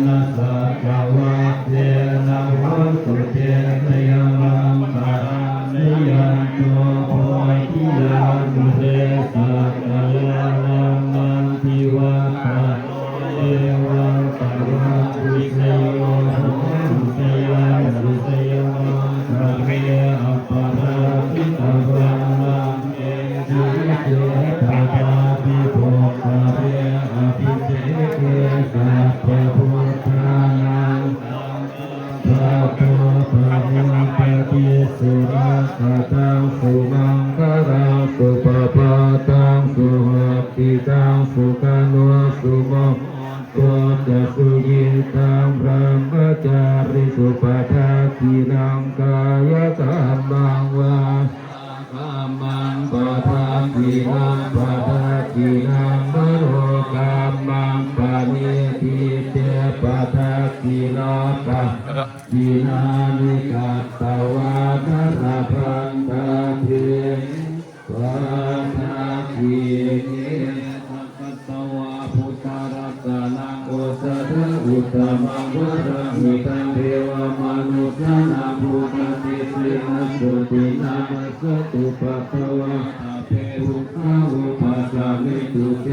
นะสัจวะเทนะโหตุเตนยมังคานิยันโตโพธิยานุเรสัจจยานันทิวัฏฏะเอวังตวะวิเศโยโหตุยานุเสยมังคาเมอปาราติตาวังมังเอจิเตตาตาปิโภคาเรอภิเทเกสัพพะพุทธานังพระโตภะคะปะติสุรักขตังสุมังคลังสุปปะตังสุหัปปิตังสุขันโนสุโมตัวจะสุยิตังพระมจาริสุปทาคีนังกายกรรมังวามังปะทาคีนังปะทาคีนังมโนกรรมังปะเนติเตปะทาคีนาปะคีนานิกัตตวานะระพันตาเทปะทาคีเนกัตตวาพุทธรัตนังโอสถะอุตตมังวรังมิตังเทวมนุษย์นาภูตติสินะสุตินามัสสตุปัตตวะอาเปหุขาวุปัสสามิตุเต